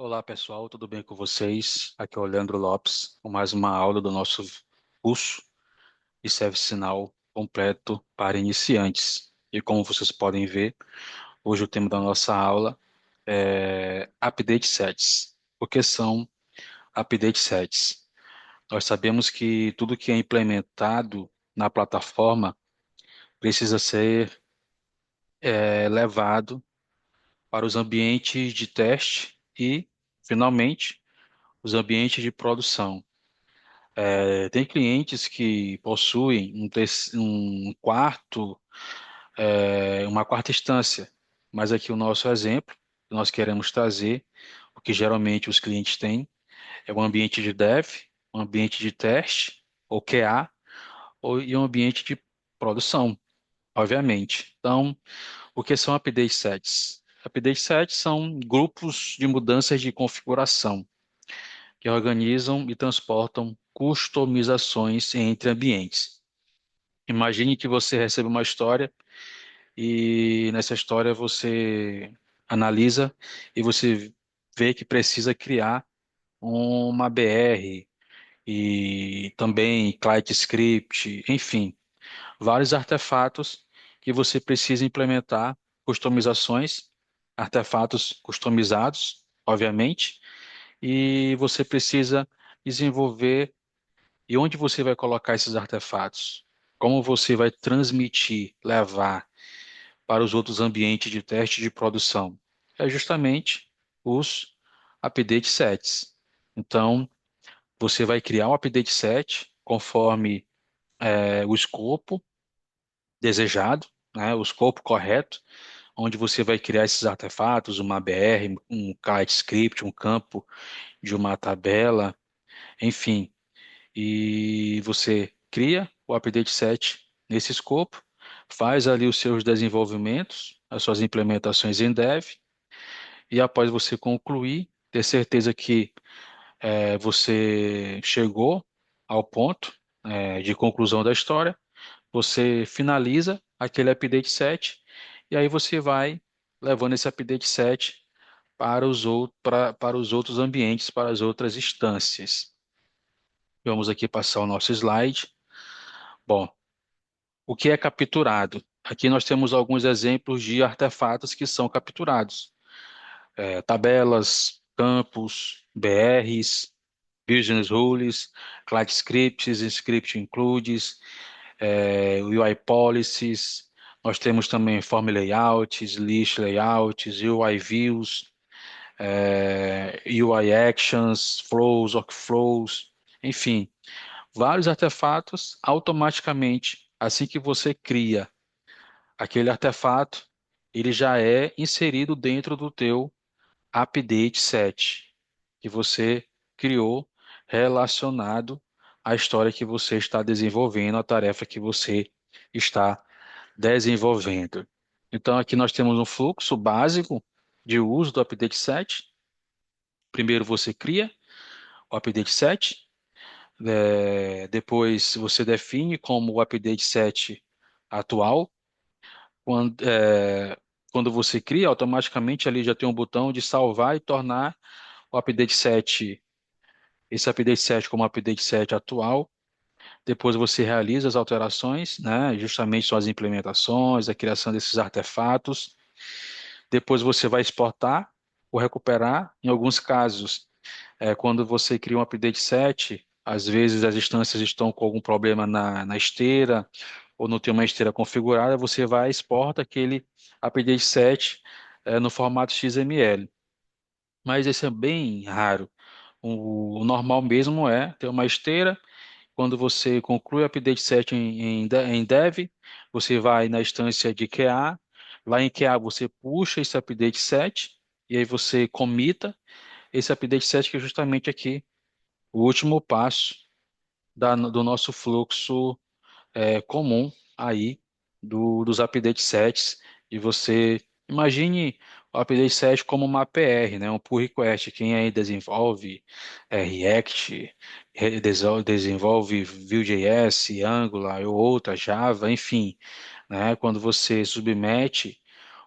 Olá pessoal, tudo bem com vocês? Aqui é o Leandro Lopes, com mais uma aula do nosso curso de Serviço Sinal completo para iniciantes. E como vocês podem ver, hoje o tema da nossa aula é Update Sets. O que são Update Sets? Nós sabemos que tudo que é implementado na plataforma precisa ser levado para os ambientes de teste e, finalmente, os ambientes de produção. Tem clientes que possuem um quarto, uma quarta instância, mas aqui o nosso exemplo, que nós queremos trazer, o que geralmente os clientes têm, é um ambiente de dev, um ambiente de teste, ou QA, e um ambiente de produção, obviamente. Então, o que são update sets? Update sets são grupos de mudanças de configuração que organizam e transportam customizações entre ambientes. Imagine que você recebe uma história e nessa história você analisa e você vê que precisa criar uma BR e também client script, enfim, vários artefatos que você precisa implementar customizações, artefatos customizados, obviamente, e você precisa desenvolver. E onde você vai colocar esses artefatos? Como você vai transmitir, levar para os outros ambientes de teste de produção? É justamente os update sets. Então, você vai criar um update set conforme o escopo desejado, né, o escopo correto, onde você vai criar esses artefatos, uma BR, um kite script, um campo de uma tabela, enfim. E você cria o update set nesse escopo, faz ali os seus desenvolvimentos, as suas implementações em dev, e após você concluir, ter certeza que você chegou ao ponto de conclusão da história, você finaliza aquele update set, e aí você vai levando esse update set para os outros ambientes, para as outras instâncias. Vamos aqui passar o nosso slide. Bom, o que é capturado? Aqui nós temos alguns exemplos de artefatos que são capturados. Tabelas, campos, BRs, business rules, client scripts, script includes, UI policies. Nós temos também form layouts, list layouts, UI views, UI actions, flows, workflows, enfim, vários artefatos automaticamente, assim que você cria aquele artefato, ele já é inserido dentro do teu update set que você criou relacionado à história que você está desenvolvendo, à tarefa que você está desenvolvendo. Então aqui nós temos um fluxo básico de uso do update set. Primeiro você cria o update set, depois você define como o update set atual. Quando, quando você cria, automaticamente ali já tem um botão de salvar e tornar o update set, esse update set como update set atual. Depois você realiza as alterações, né? Justamente são as implementações, a criação desses artefatos. Depois você vai exportar ou recuperar. Em alguns casos, quando você cria um update set, às vezes as instâncias estão com algum problema na esteira ou não tem uma esteira configurada, você vai e exporta aquele update set no formato XML. Mas esse é bem raro. O normal mesmo é ter uma esteira. Quando você conclui o update set em dev, você vai na instância de QA. Lá em QA você puxa esse update set e aí você comita esse update set que é justamente aqui o último passo do nosso fluxo comum aí dos update sets. E você imagine o update set como uma PR, né? Um pull request. Quem aí desenvolve React, desenvolve Vue.js, Angular ou outra, Java, enfim, né? Quando você submete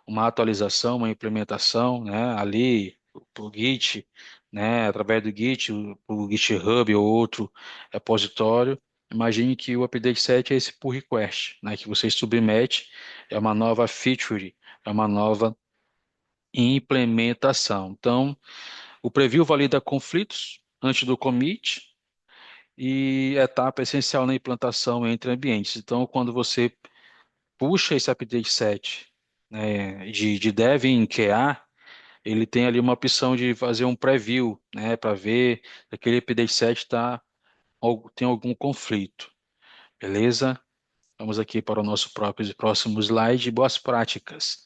uma atualização, uma implementação, né? Ali. por Git, né, através do Git, o GitHub ou outro repositório. Imagine que o update set é esse pull request, né, que você submete, é uma nova feature, é uma nova implementação. Então, o preview valida conflitos antes do commit e etapa essencial na implantação entre ambientes. Então, quando você puxa esse update set, né, de dev em QA, ele tem ali uma opção de fazer um preview, né, para ver se aquele update set tem algum conflito. Beleza? Vamos aqui para o nosso próximo slide, boas práticas.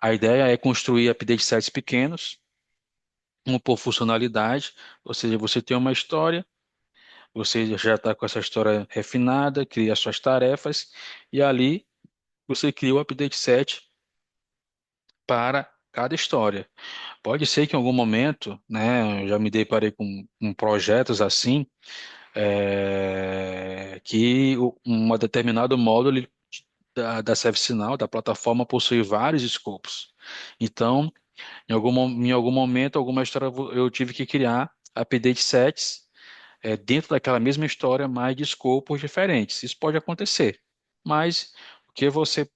A ideia é construir update sets pequenos, um por funcionalidade, ou seja, você tem uma história, você já está com essa história refinada, cria suas tarefas, e ali você cria o update set para cada história. Pode ser que em algum momento, né, eu já me deparei com projetos assim, que um determinado módulo da ServiceNow, da plataforma, possui vários escopos. Então, em algum momento, alguma história, eu tive que criar update sets dentro daquela mesma história, mas de escopos diferentes. Isso pode acontecer, mas o que você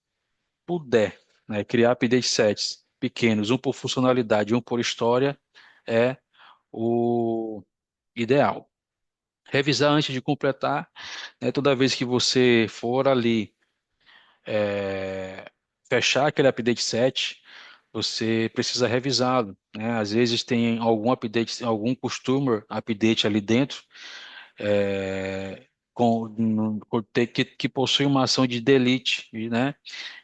puder, né, criar update sets pequenos, um por funcionalidade, um por história, é o ideal. Revisar antes de completar, né, toda vez que você for ali fechar aquele update set, você precisa revisá-lo, né? Às vezes tem algum update, algum customer update ali dentro que possui uma ação de delete, né?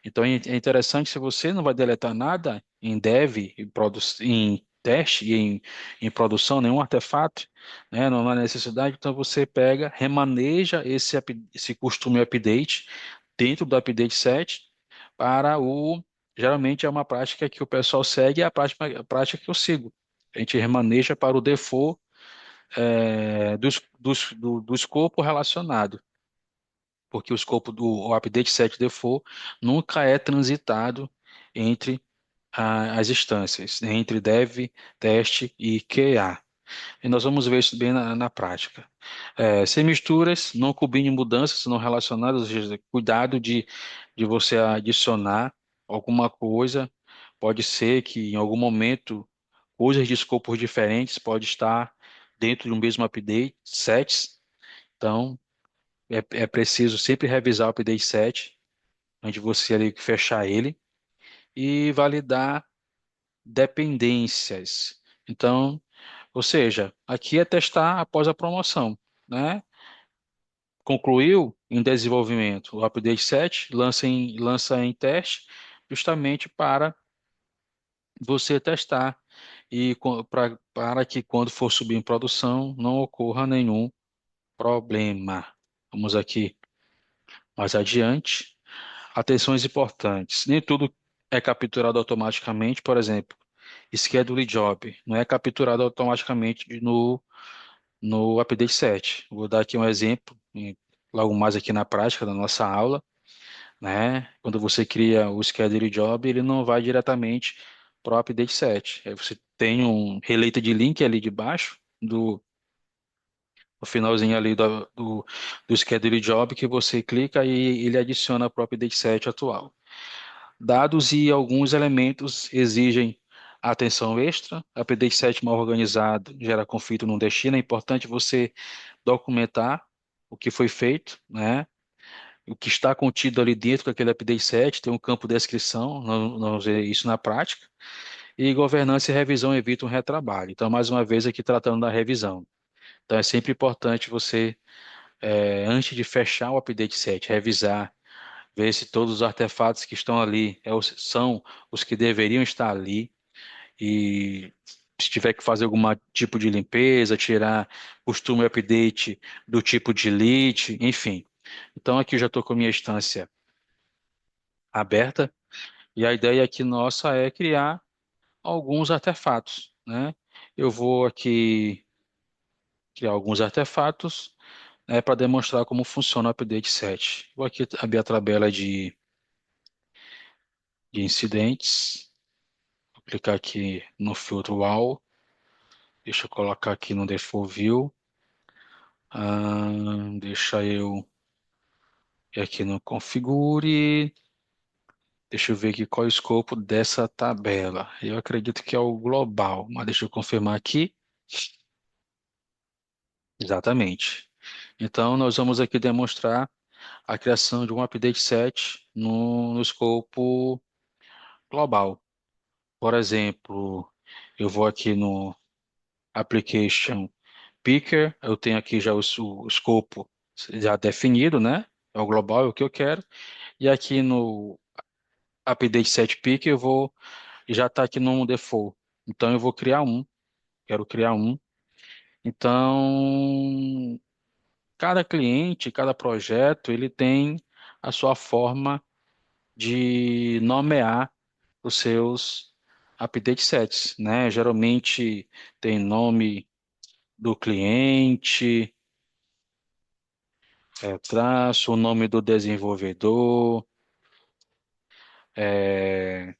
Então é interessante se você não vai deletar nada em dev, em teste e em produção, nenhum artefato, né? Não há necessidade, então você pega, remaneja esse costume update dentro do update set para o. Geralmente é uma prática que o pessoal segue, é a prática que eu sigo. A gente remaneja para o default do escopo relacionado, porque o escopo do o update set default nunca é transitado entre as instâncias, né, entre dev, teste e QA. E nós vamos ver isso bem na prática. Sem misturas, não combine mudanças não relacionadas, ou seja, cuidado de você adicionar alguma coisa. Pode ser que em algum momento coisas de escopos diferentes pode estar dentro do mesmo update sets. Então, é preciso sempre revisar o update set antes de você ali fechar ele e validar dependências. Então, ou seja, aqui é testar após a promoção, né? Concluiu em desenvolvimento o update set, lança em teste, justamente para você testar e para que quando for subir em produção não ocorra nenhum problema. Vamos aqui mais adiante. Atenções importantes. Nem tudo é capturado automaticamente, por exemplo, schedule job não é capturado automaticamente no update set. Vou dar aqui um exemplo, logo mais aqui na prática da nossa aula, né? Quando você cria o schedule job, ele não vai diretamente para o update set. Aí você tem um releita de link ali de baixo no finalzinho ali do schedule job que você clica e ele adiciona para o update set atual. Dados e alguns elementos exigem atenção extra. Update set mal organizado gera conflito no destino. É importante você documentar o que foi feito, né? O que está contido ali dentro daquele update set, tem um campo de descrição, nós vamos ver isso na prática. E governança e revisão evitam retrabalho. Então, mais uma vez, aqui tratando da revisão. Então, é sempre importante você, antes de fechar o update set, revisar, ver se todos os artefatos que estão ali são os que deveriam estar ali e se tiver que fazer algum tipo de limpeza, tirar costume update do tipo delete, enfim. Então aqui eu já estou com a minha instância aberta e a ideia aqui nossa é criar alguns artefatos, né? Eu vou aqui criar alguns artefatos, né, para demonstrar como funciona o update set. Vou aqui abrir a tabela de incidentes. Vou clicar aqui no filtro All. Deixa eu colocar aqui no Default View. Deixa eu ir aqui no Configure. Deixa eu ver aqui qual é o escopo dessa tabela. Eu acredito que é o global, mas deixa eu confirmar aqui. Exatamente. Então, nós vamos aqui demonstrar a criação de um update set no escopo global. Por exemplo, eu vou aqui no Application Picker, eu tenho aqui já o escopo já definido, né? É o global, é o que eu quero. E aqui no Update Set Picker eu vou já está aqui no default. Então eu vou criar um, quero criar um. Então, cada cliente, cada projeto, ele tem a sua forma de nomear os seus update sets, né? Geralmente tem nome do cliente, traço, o nome do desenvolvedor, é,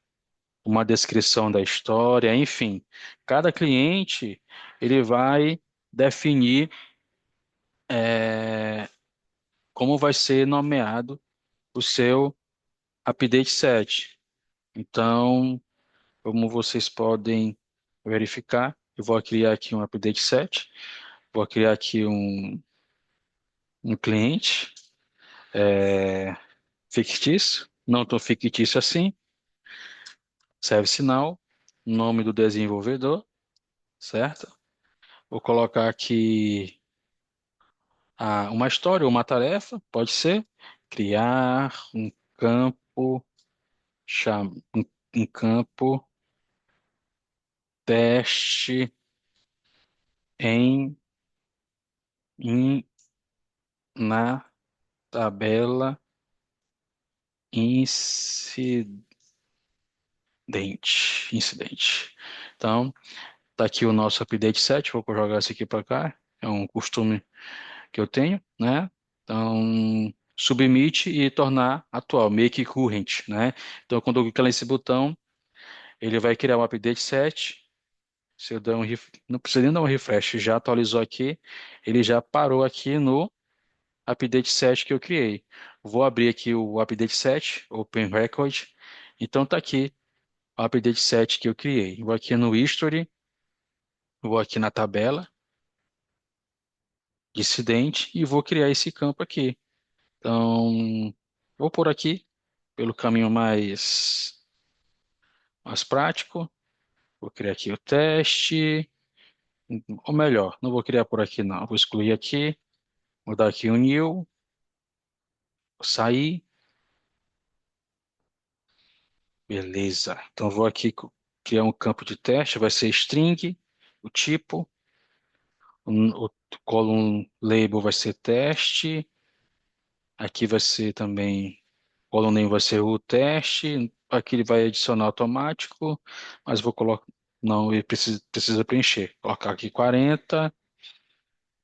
uma descrição da história, enfim. Cada cliente ele vai definir é, como vai ser nomeado o seu update set. Então, como vocês podem verificar, eu vou criar aqui um update set, vou criar aqui um cliente é, fictício, não tão fictício assim, serve sinal, nome do desenvolvedor, certo? Vou colocar aqui uma história ou uma tarefa, pode ser, criar um campo, um campo teste em, em na tabela incidente. Então, tá aqui o nosso update set, vou jogar isso aqui para cá. É um costume que eu tenho, né? Então, submit e tornar atual, make current, né? Então, quando eu clicar nesse botão, ele vai criar um update set. Se eu der não precisa nem dar um refresh, já atualizou aqui, ele já parou aqui no update set que eu criei. Vou abrir aqui o update set, Open Record. Então tá aqui o update set que eu criei. Vou aqui no History, vou aqui na tabela, dissidente, e vou criar esse campo aqui. Então, vou por aqui, pelo caminho mais prático. Vou criar aqui o teste, ou melhor, não vou criar por aqui não. Vou excluir aqui, vou dar aqui um new, vou sair. Beleza. Então vou aqui criar um campo de teste, vai ser string, o tipo, o column label vai ser teste, aqui vai ser também, column name vai ser o teste, aqui ele vai adicionar automático, mas vou colocar, não, ele precisa preencher. Colocar aqui 40,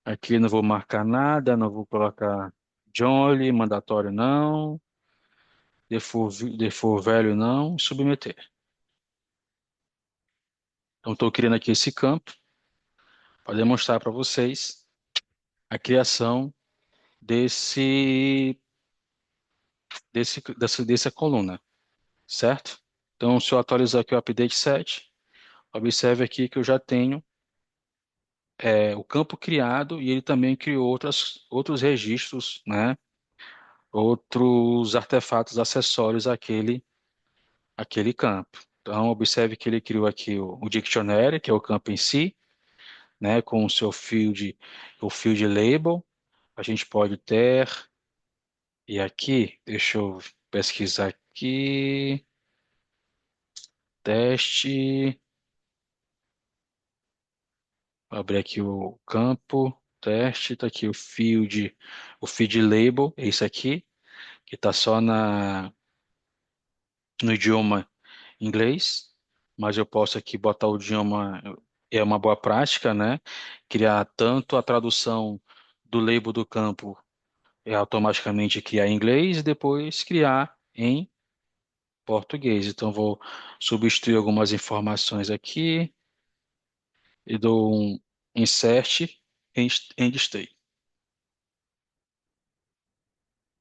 aqui não vou marcar nada, não vou colocar Jolly, mandatório não, default velho não, submeter. Então estou criando aqui esse campo, para demonstrar para vocês a criação dessa coluna, certo? Então, se eu atualizar aqui o update set, observe aqui que eu já tenho o campo criado e ele também criou outros registros, né? Outros artefatos acessórios àquele campo. Então, observe que ele criou aqui o dictionary, que é o campo em si, né? Com o field label. A gente pode ter. E aqui, deixa eu pesquisar aqui, teste, vou abrir aqui o campo, teste, tá aqui o feed label, é isso aqui, que tá só no idioma inglês, mas eu posso aqui botar o idioma, é uma boa prática, né? Criar tanto a tradução do label do campo, automaticamente criar em inglês e depois criar em português. Então, vou substituir algumas informações aqui. e dou um insert and stay.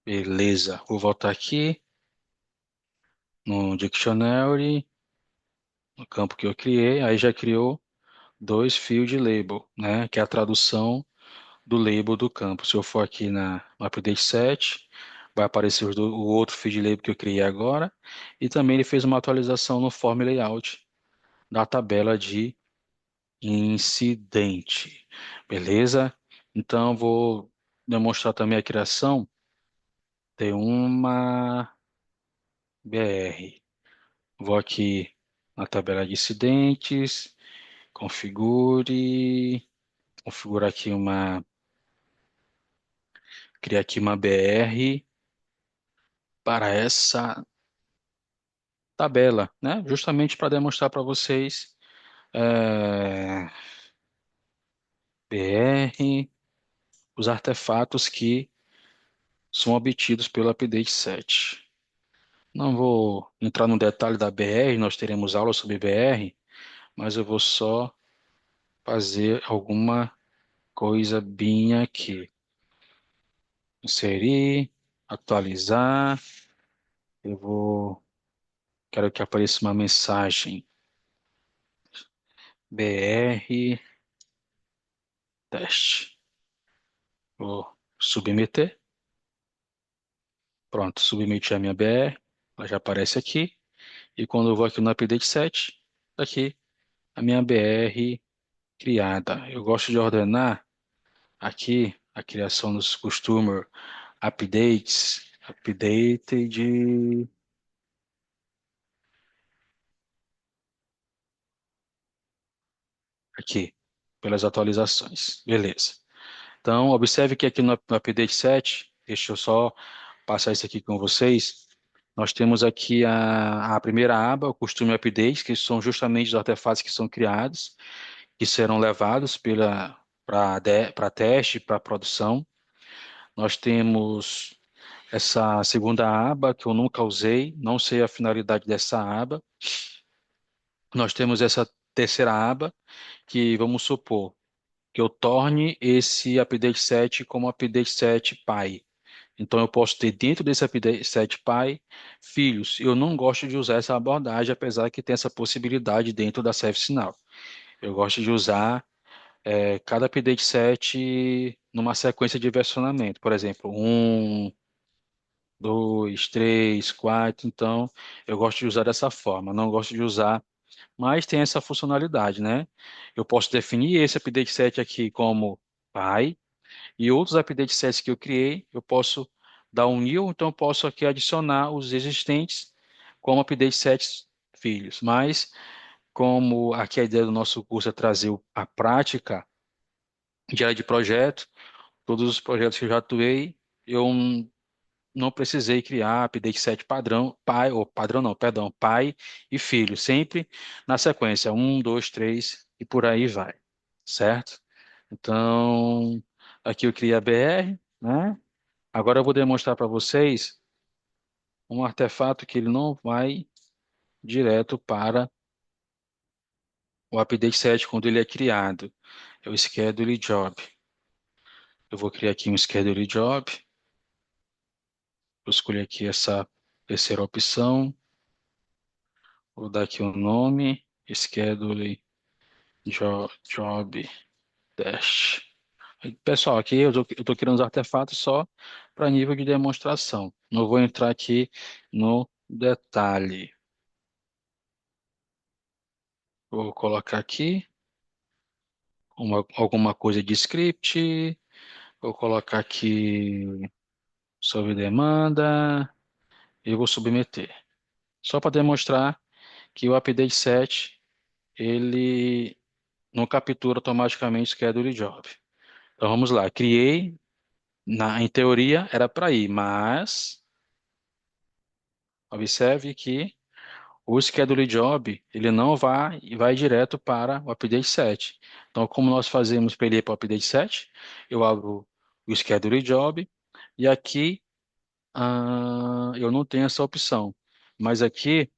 Beleza, vou voltar aqui no dictionary, no campo que eu criei, aí já criou dois field label, né, que é a tradução do label do campo. Se eu for aqui no update set, vai aparecer o outro field label que eu criei agora, e também ele fez uma atualização no form layout da tabela de incidente. Beleza? Então vou demonstrar também a criação de uma BR. Vou aqui na tabela de incidentes, configure, configurar aqui criar aqui uma BR para essa tabela, né? Justamente para demonstrar para vocês BR, os artefatos que são obtidos pelo update set. Não vou entrar no detalhe da BR, nós teremos aula sobre BR, mas eu vou só fazer alguma coisa bem aqui. Inserir, atualizar. Quero que apareça uma mensagem BR teste. Vou submeter. Pronto, submeti a minha BR. Ela já aparece aqui. E quando eu vou aqui no update set, tá aqui a minha BR criada. Eu gosto de ordenar aqui a criação dos customer updated aqui, pelas atualizações. Beleza. Então, observe que aqui no update set, deixa eu só passar isso aqui com vocês. Nós temos aqui a primeira aba, o costume updates, que são justamente os artefatos que são criados, que serão levados para teste, para produção. Nós temos essa segunda aba, que eu nunca usei, não sei a finalidade dessa aba. Nós temos essa terceira aba, que vamos supor que eu torne esse update set como update set pai. Então eu posso ter dentro desse update set pai filhos. Eu não gosto de usar essa abordagem, apesar que tem essa possibilidade dentro da ServiceNow. Eu gosto de usar cada update set numa sequência de versionamento. Por exemplo, um, dois, três, quatro. Então eu gosto de usar dessa forma. Não gosto de usar, mas tem essa funcionalidade, né? Eu posso definir esse update set aqui como pai. E outros update sets que eu criei, eu posso dar um new, então eu posso aqui adicionar os existentes como update sets filhos. Mas, como aqui a ideia do nosso curso é trazer a prática diária de projeto, todos os projetos que eu já atuei, eu não precisei criar update set padrão, pai, ou padrão não, perdão, pai e filho, sempre na sequência, um, dois, três e por aí vai, certo? Então, aqui eu criei a BR, né? Agora eu vou demonstrar para vocês um artefato que ele não vai direto para o update set quando ele é criado. É o schedule job. Eu vou criar aqui um schedule job. Vou escolher aqui essa terceira opção. Vou dar aqui o nome, schedule job dash. Pessoal, aqui eu tô criando os artefatos só para nível de demonstração. Não vou entrar aqui no detalhe. Vou colocar aqui alguma coisa de script. Vou colocar aqui sob demanda e vou submeter. Só para demonstrar que o update set ele não captura automaticamente o schedule job. Então vamos lá, criei, em teoria era para ir, mas observe que o schedule job ele não vai direto para o update set. Então como nós fazemos para ele ir para o update set, eu abro o schedule job e aqui eu não tenho essa opção, mas aqui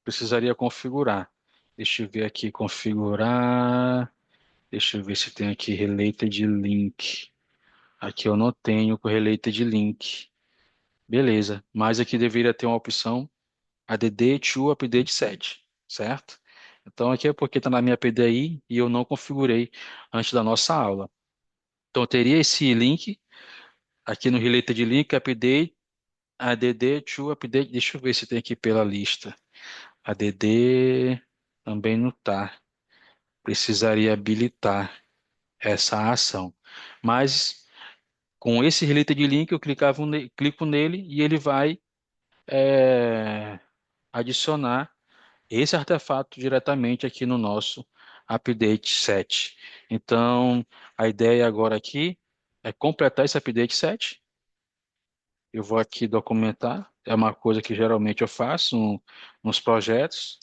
precisaria configurar. Deixa eu ver aqui, configurar. Deixa eu ver se tem aqui related link. Aqui eu não tenho com related link. Beleza, mas aqui deveria ter uma opção ADD to Update Set, certo? Então aqui é porque está na minha PDI e eu não configurei antes da nossa aula. Então eu teria esse link aqui no related link update ADD to Update. Deixa eu ver se tem aqui pela lista. ADD também não tá. Precisaria habilitar essa ação. Mas com esse related link eu clico nele e ele vai é, adicionar esse artefato diretamente aqui no nosso update set. Então, a ideia agora aqui é completar esse update set. Eu vou aqui documentar. É uma coisa que geralmente eu faço nos projetos.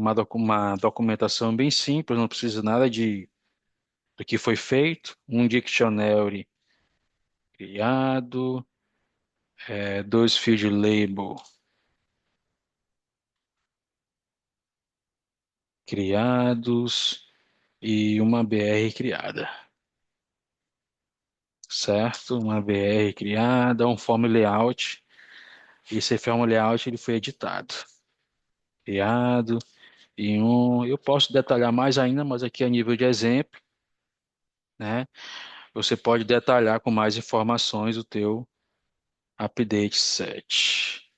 Uma documentação bem simples, não precisa nada do que foi feito. Um dictionary criado, dois field label criados e uma BR criada. Certo? Uma BR criada, um form layout. Esse form layout ele foi editado, criado e um. Eu posso detalhar mais ainda, mas aqui a nível de exemplo, né? Você pode detalhar com mais informações o teu update set.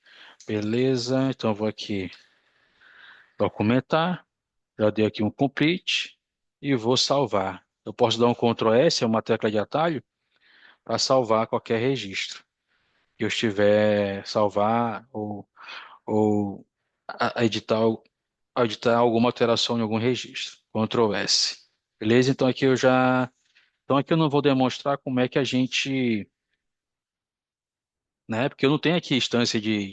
Beleza? Então eu vou aqui documentar. Já dei aqui um complete e vou salvar. Eu posso dar um Ctrl S, é uma tecla de atalho, para salvar qualquer registro que eu estiver salvar ou editar, editar alguma alteração em algum registro. Ctrl S. Beleza? Então aqui eu já. Então aqui eu não vou demonstrar como é que a gente. Né? Porque eu não tenho aqui instância de.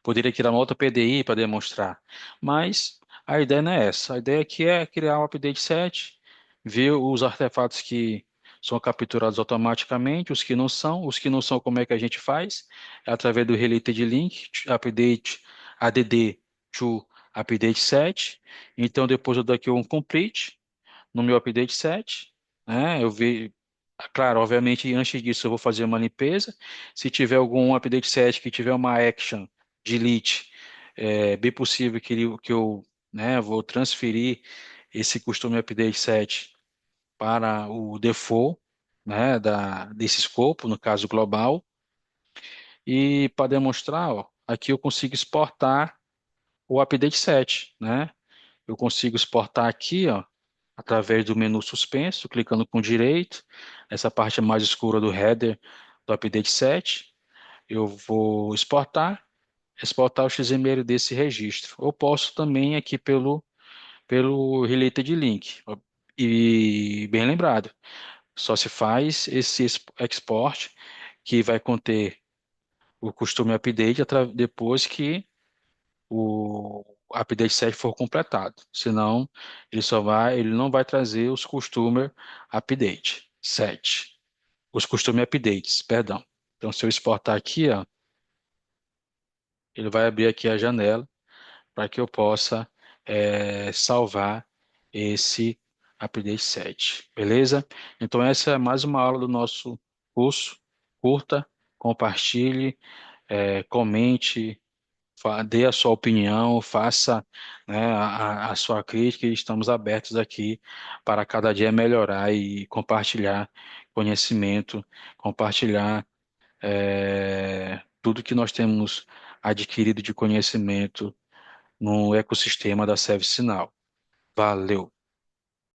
Poderia criar uma outra PDI para demonstrar. Mas a ideia não é essa. A ideia aqui é criar um update set, ver os artefatos que são capturados automaticamente, os que não são, como é que a gente faz? É através do related link, update add to update set. Então depois eu dou aqui um complete no meu update set, né? Eu vi, claro, obviamente, antes disso eu vou fazer uma limpeza. Se tiver algum update set que tiver uma action delete, é bem possível que eu, né, vou transferir esse custom update set para o default, né, desse escopo, no caso global. E para demonstrar, ó, aqui eu consigo exportar o update set, né? Eu consigo exportar aqui, ó, através do menu suspenso, clicando com direito, essa parte mais escura do header do update set, eu vou exportar o XML desse registro. Ou posso também aqui pelo related link. E bem lembrado, só se faz esse export que vai conter o custom update depois que o update set for completado. Senão, ele não vai trazer os customer update set. Os custom updates, perdão. Então, se eu exportar aqui, ó, ele vai abrir aqui a janela para que eu possa salvar esse update set. Beleza? Então, essa é mais uma aula do nosso curso. Curta, compartilhe, comente, dê a sua opinião, faça, né, a sua crítica e estamos abertos aqui para cada dia melhorar e compartilhar conhecimento, compartilhar tudo que nós temos adquirido de conhecimento no ecossistema da ServiceNow. Valeu!